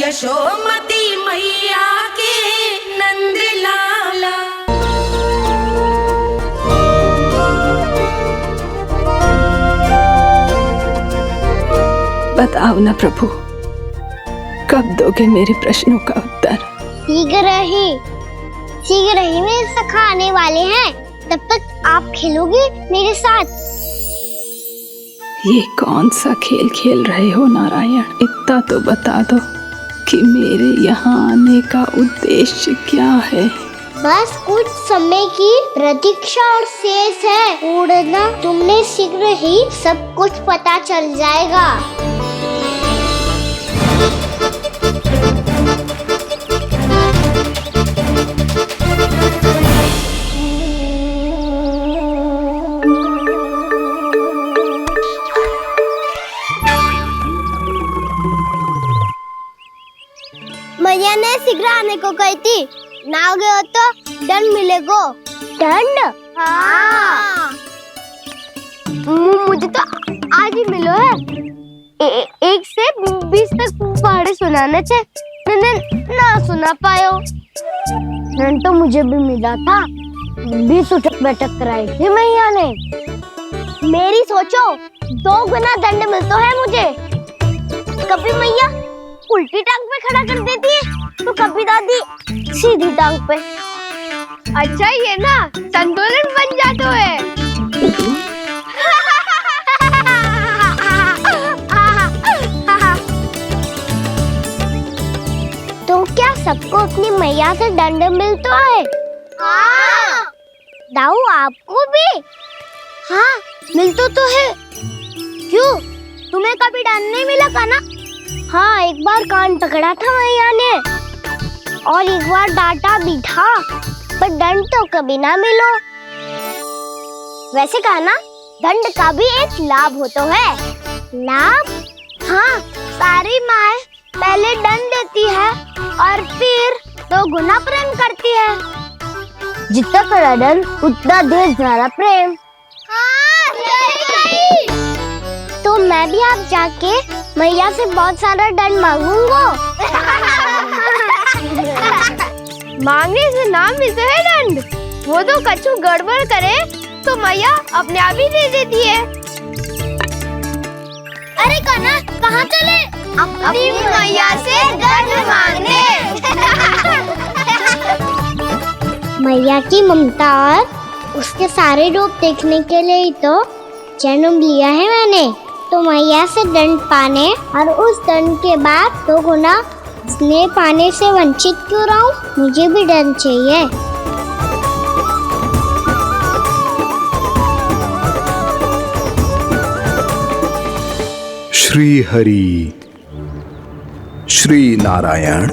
यशोमती मैया के नंद लाला। बताओ ना प्रभु, कब दोगे मेरे प्रश्नों का उत्तर? शीघ्र ही मेरे सखा आने वाले हैं, तब तक आप खेलोगे मेरे साथ। ये कौन सा खेल खेल रहे हो नारायण? इतना तो बता दो कि मेरे यहाँ आने का उद्देश्य क्या है? बस कुछ समय की प्रतीक्षा और शेष है। उड़ना तुमने शीघ्र ही सब कुछ पता चल जाएगा। मैया ने शीघ्र आने को कही थी, ना आओगे हो तो दंड मिलेगा। दंड? हाँ। मुझे तो आज ही मिलो है। 1 से 20 तक पहाड़े सुनाने थे, ना सुना पायो। दंड तो मुझे भी मिला था, 20 उठक बैठक कराई थी मैया ने। मेरी सोचो, 2 गुना दंड मिलता है मुझे। कभी मैया उल्टी टांग पे खड़ा कर देती है, तो कभी दादी सीधी टांग पे। अच्छा ये ना संतुलन बन जाता है। तो क्या सबको अपनी मैया से दंड मिलता है? हाँ। दाऊ आपको भी? हाँ मिलता तो है। क्यों, तुम्हें कभी दंड नहीं मिला था ना? हाँ, एक बार कान पकड़ा था मैया ने और एक बार डांटा भी था, पर दंड तो कभी ना मिलो। वैसे कहा ना, दंड का भी एक लाभ होता है। लाभ? हाँ, सारी माँ पहले दंड देती है और फिर 2 गुना प्रेम करती है। जितना बड़ा दंड उतना ढेर सारा प्रेम। हाँ, सही। तो मैं भी आप जाके मैया से बहुत सारा दंड मांगूंगा। मांगने से ना मिलता है दंड, वो तो कछु गड़बड़ करे तो मैया अपने आप ही दे देती है। अरे कान्हा, कहाँ चले? अपनी मैया से दंड मांगने। मैया की ममता और उसके सारे रूप देखने के लिए ही तो जन्म लिया है मैंने। तो मैया से दंड पाने और उस दंड के बाद 2 गुना स्नेह पाने से वंचित क्यों रहूं? मुझे भी दंड चाहिए। श्री हरि श्री नारायण।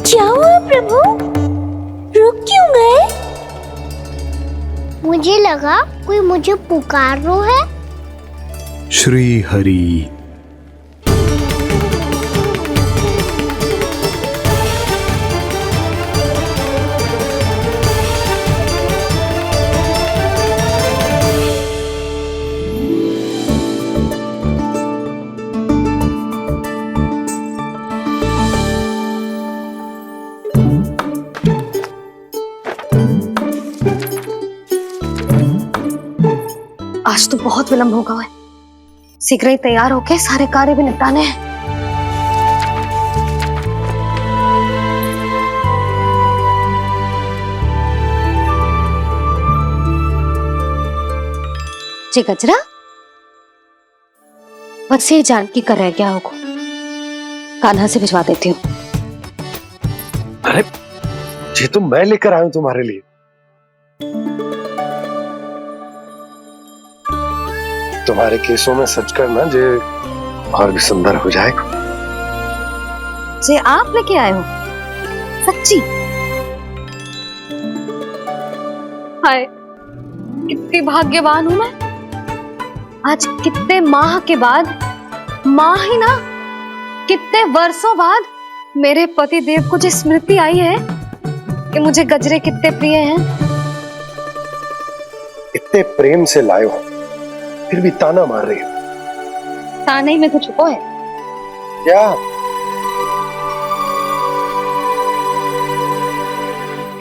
क्या हुआ प्रभु, रुक क्यों गए? मुझे लगा कोई मुझे पुकार रहा है। श्री हरि। आज तो बहुत विलंब होगा है, शीघ्र ही तैयार होके सारे कार्य भी निपटाने हैं। जी गजरा, बस ये जानकी कर रह गया होगा, कान्हा से भिजवा देती हूँ। अरे ये तो मैं लेकर आया हूं तुम्हारे लिए। तुम्हारे केसों में सच करना जे और भी सुंदर हो जाएगा। जे आप लेके आए हो? सच्ची? हाय, कितनी भाग्यवान हूं मैं। आज कितने माह के बाद, माह ही ना, कितने वर्षों बाद मेरे पति देव को जो स्मृति आई है कि मुझे गजरे कितने प्रिय हैं। इतने प्रेम से लाए हो, फिर भी ताना मार रही हो। ताने में कुछ छुपो है। क्या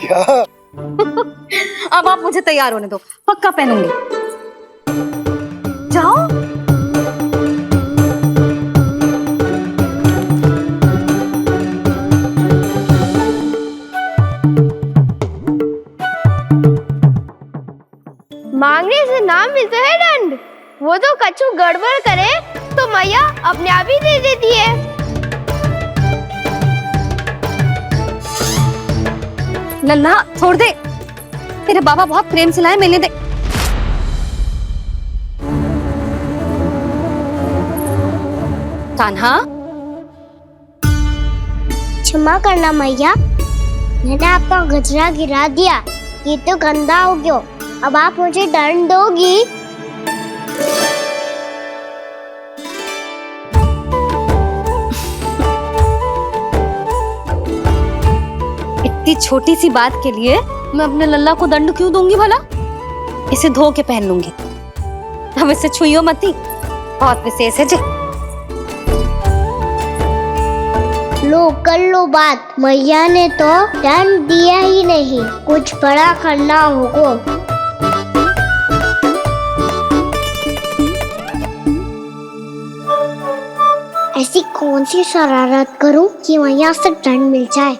क्या? अब आप मुझे तैयार होने दो, पक्का पहनूंगी। जाओ। मांगने से ना मिलता है दंड। वो तो कछु गड़बड़ करे तो मैया अपने आप ही दे देती है। लल्ला छोड़ दे, तेरे बाबा बहुत प्रेम से लाए, मिलने दे। कान्हा, क्षमा करना मैया, मैंने आपका गजरा गिरा दिया, ये तो गंदा हो गया। अब आप मुझे दंड दोगी? इतनी छोटी सी बात के लिए मैं अपने लल्ला को दंड क्यों दूंगी भला? इसे धो के पहन लूंगी। अब इसे छुइयो मती, बहुत विशेष है जी। लो कर लो बात, मैया ने तो दंड दिया ही नहीं, कुछ बड़ा करना होगा। ऐसी कौन सी शरारत करूं कि मैया से दंड मिल जाए?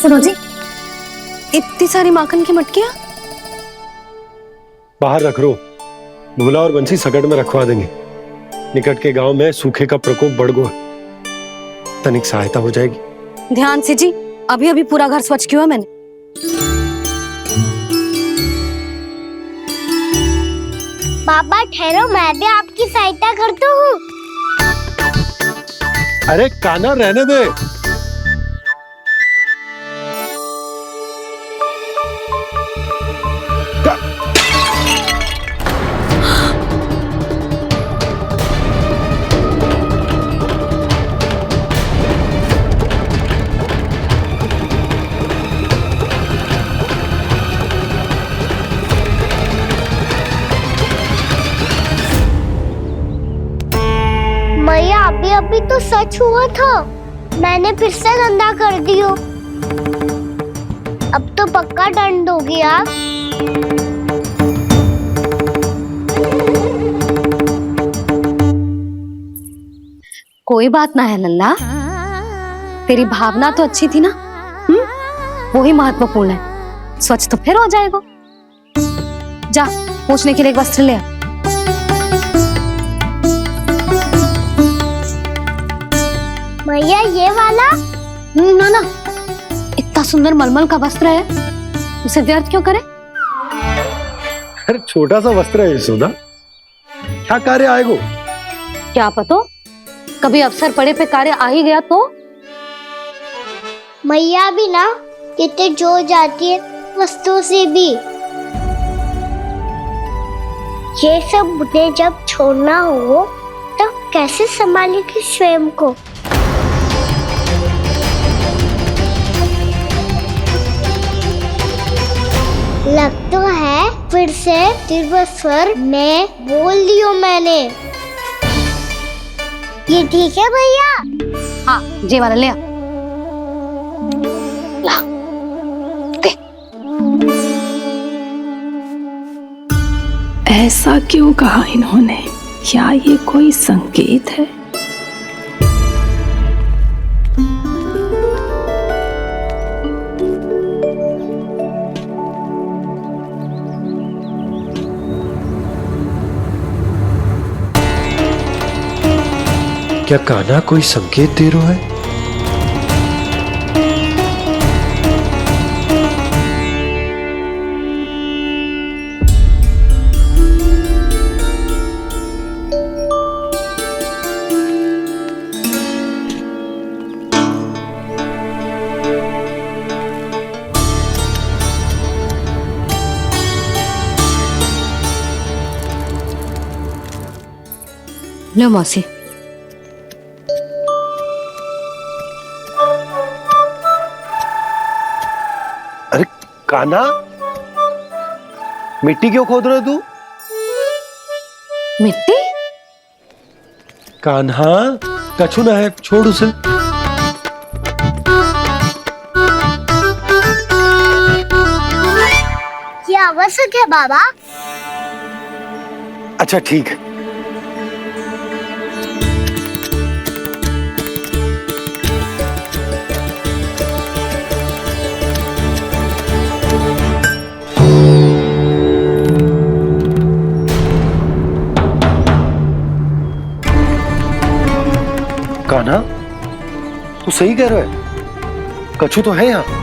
सुनो जी, इतनी सारी माखन की मटकियां बाहर रख रो, भूला और बंसी सकट में रखवा देंगे। निकट के गांव में सूखे का प्रकोप बढ़ गया, तनिक सहायता हो जाएगी। ध्यान से जी, अभी अभी पूरा घर स्वच्छ किया मैंने। पापा ठहरो, मैं भी आपकी सहायता करता हूँ। अरे कान्हा रहने दे। मैया अभी अभी तो सच हुआ था, मैंने फिर से गंदा कर दियो। अब तो पक्का दंड दोगी आप। कोई बात ना है लल्ला, तेरी भावना तो अच्छी थी ना, वही महत्वपूर्ण है। स्वच्छ तो फिर हो जाएगा। जा पोंछने के लिए एक वस्त्र ले आ। मैया ये वाला? ना ना, इतना सुंदर मलमल का वस्त्र है, उसे व्यर्थ क्यों करे? अरे छोटा सा वस्त्र है यशोदा, क्या कार्य आएगो? क्या पता, कभी अवसर पड़े पे कार्य आ ही गया तो? मैया भी ना कितने जो जाती है वस्तुओं से भी। ये सब उन्हें जब छोड़ना हो तो कैसे संभालेगी स्वयं को? लग तो है फिर से तीव्र स्वर में बोल दियो मैंने। ये ठीक है भैया? हाँ, ये वाला ले आ। ला, दे। ऐसा क्यों कहा इन्होंने? क्या ये कोई संकेत है? क्या कान्हा कोई संकेत दे रहा है? लो मौसी। कान्हा, मिट्टी क्यों खोद रहे तू? मिट्टी? कान्हा, कछु ना है, छोड़ उसे। ये आवश्यक है बाबा। अच्छा ठीक है। कान्हा, तू सही कह रहा है, कछु तो है यहाँ।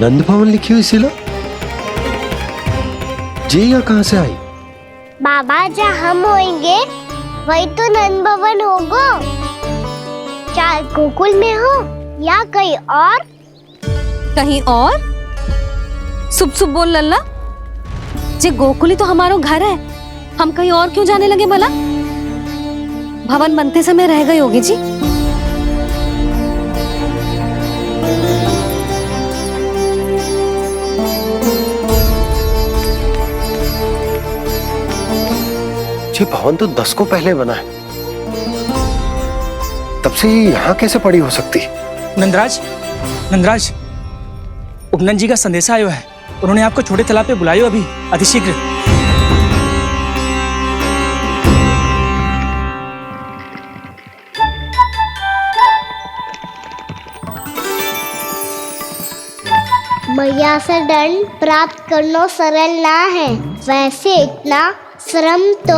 नंद भवन लिखी हुई शिला, जी या कहां से आई? बाबा जहाँ हम होंगे वही तो नंद भवन होगा। चाहे गोकुल में हो या कहीं और। कहीं और? सुब सुब बोल लल्ला, जे गोकुली तो हमारो घर है, हम कहीं और क्यों जाने लगे भला? भवन बनते समय रह गई होगी जी। ये भवन तो 10 को पहले बना है, तब से ये यहाँ कैसे पड़ी हो सकती? नंदराज, नंदराज, उपनंद जी का संदेशा आयो है। उन्होंने आपको छोटे तालाब पे बुलायो अभी, अतिशीघ्र। मैया से दंड प्राप्त करना सरल ना है। वैसे इतना श्रम तो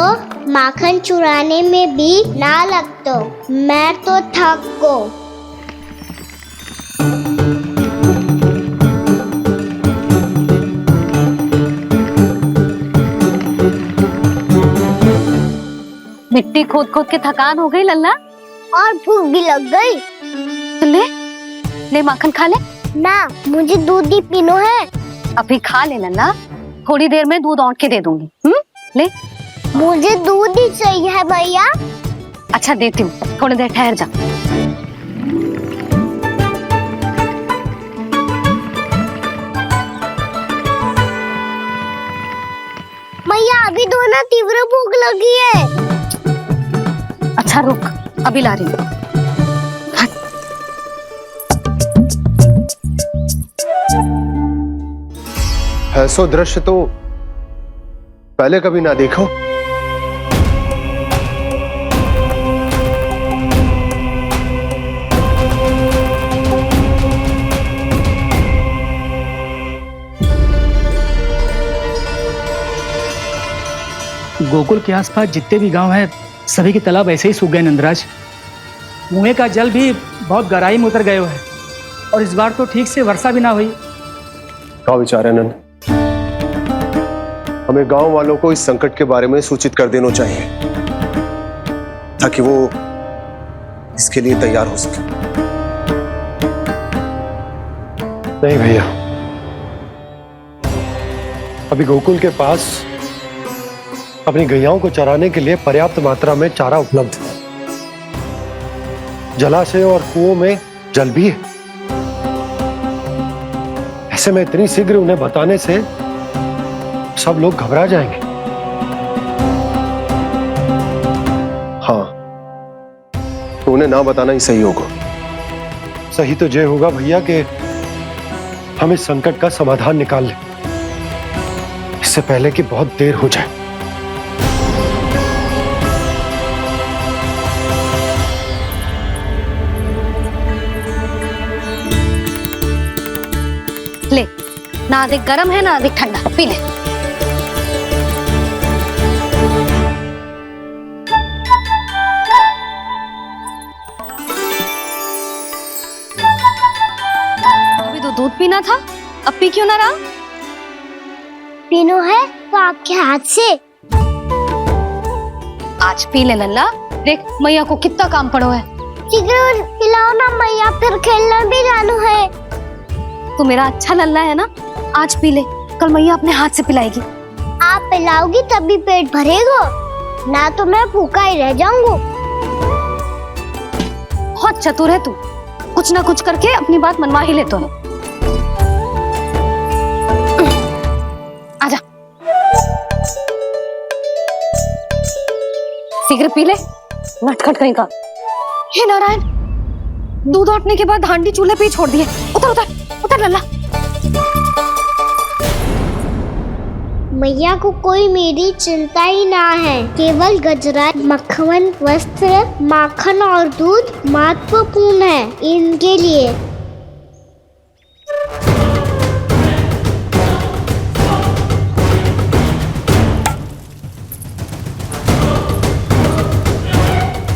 माखन चुराने में भी ना लगतो। मैं तो थक गो। मिट्टी खोद खोद के थकान हो गई लल्ला, और भूख भी लग गई। तो ले माखन खा ले। ना, मुझे दूध ही पीनो है। अभी खा ले लल्ला, थोड़ी देर में दूध औंट के दे दूंगी। ले। मुझे दूध ही चाहिए है भैया। अच्छा देती हूँ, थोड़ी देर ठहर जा। मैया अभी दो ना, तीव्र भूख लगी है। अच्छा रुक, अभी ला रही हूँ। ऐसा दृश्य तो पहले कभी ना देखो। गोकुल के आसपास जितने भी गांव हैं, सभी के तालाब ऐसे ही सूख गए नंदराज। कुएं का जल भी बहुत गहराई में उतर गए है, और इस बार तो ठीक से वर्षा भी ना हुई। क्या विचार है नंद? हमें गांव वालों को इस संकट के बारे में सूचित कर देना चाहिए, ताकि वो इसके लिए तैयार हो सके। नहीं भैया, अभी गोकुल के पास अपनी गैयाओं को चराने के लिए पर्याप्त मात्रा में चारा उपलब्ध है। जलाशय और कुओं में जल भी है। ऐसे में इतनी शीघ्र उन्हें बताने से सब लोग घबरा जाएंगे। हाँ, तो उन्हें ना बताना ही सही होगा। सही तो ये होगा भैया कि हम इस संकट का समाधान निकाल लें, इससे पहले कि बहुत देर हो जाए। ले, ना अधिक गर्म है ना अधिक ठंडा, पी ले। पीना था, अब पी क्यों ना रहा? पीनो है तो आपके हाथ से। आज पी ले लल्ला, देख मैया को कितना काम पड़ो है। शीघ्र पिलाओ ना मैया, फिर खेलना भी जानो है। तू मेरा अच्छा लल्ला है ना, आज पी ले, कल मैया अपने हाथ से पिलाएगी। आप पिलाओगी तभी पेट भरेगा, ना तो मैं भूखा ही रह जाऊंगा। बहुत चतुर है तू, कुछ ना कुछ करके अपनी बात मनवा ही लेता है। आजा, शीघ्र पी ले, नटखट कहीं का। हे नारायण, दूध औटने के बाद हांडी चूल्हे पे ही छोड़ दिए। उतर उतर उतर लल्ला। मैया को कोई मेरी चिंता ही ना है, केवल गजरा, मक्खन, वस्त्र, माखन और दूध महत्वपूर्ण है इनके लिए।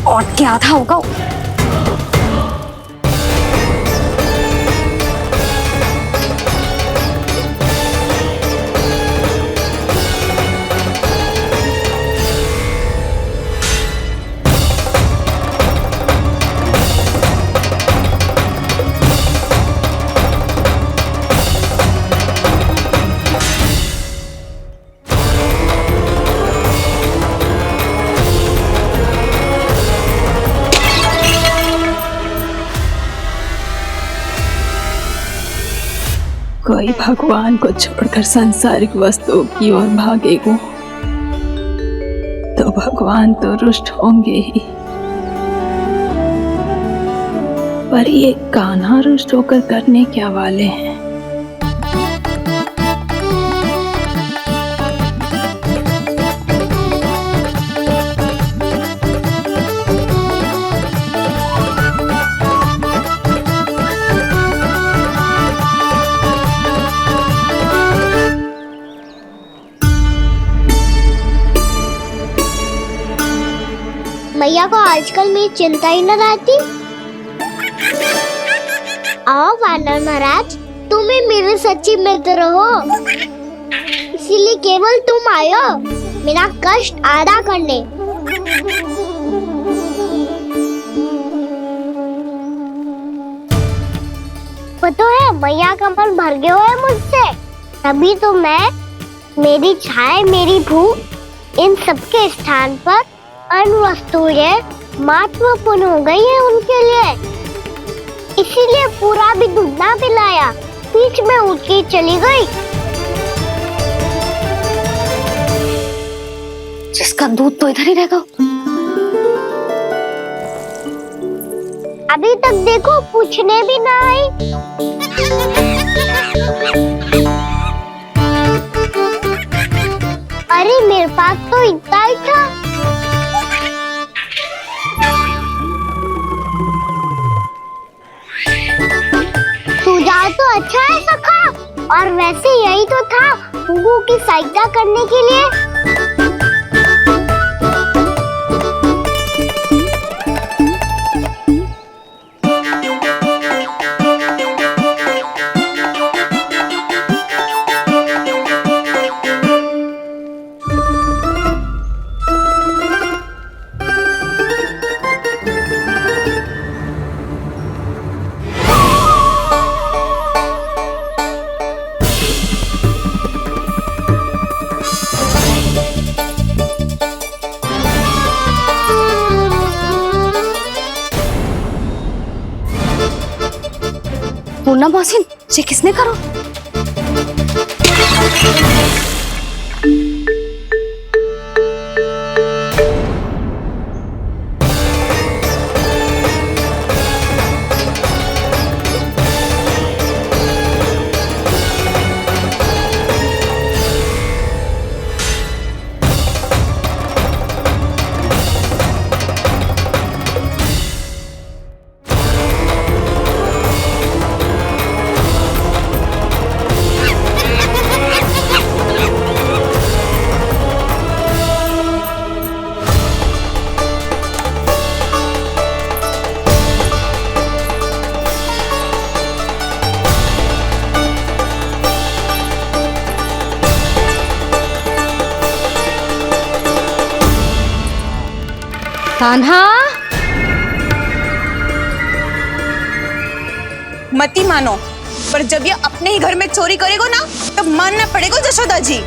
औट के आधा होगा। कोई भगवान को छोड़कर सांसारिक वस्तुओं की ओर भागेगा तो भगवान तो रुष्ट होंगे ही, पर ये कान्हा रुष्ट होकर करने क्या वाले हैं? मैया को आजकल मेरी चिंता ही न रहती। आओ वानर महाराज, तुम ही मेरे सच्ची मित्र हो, इसीलिए केवल तुम आयो मेरा कष्ट आधा करने। पता है मैया का मन भर गया है मुझसे, तभी तो मैं, मेरी छाया, मेरी भूख, इन सबके स्थान पर अन्य वस्तुएं महत्वपूर्ण हो गई है उनके लिए, इसीलिए पूरा भी दूध ना पिलाया, बीच में उठ के चली गई। जिसका दूध तो इधर ही रहेगा। अभी तक देखो पूछने भी ना आई। अरे मेरे पास तो इतना ही था। सुझाव तो अच्छा है सखा, और वैसे यही तो था हुगू की सहायता करने के लिए। पूर्णा मौसी, ये किसने करो? कान्हा, मती मानो, पर जब ये अपने ही घर में चोरी करेगा ना तब मानना पड़ेगा जशोदा जी।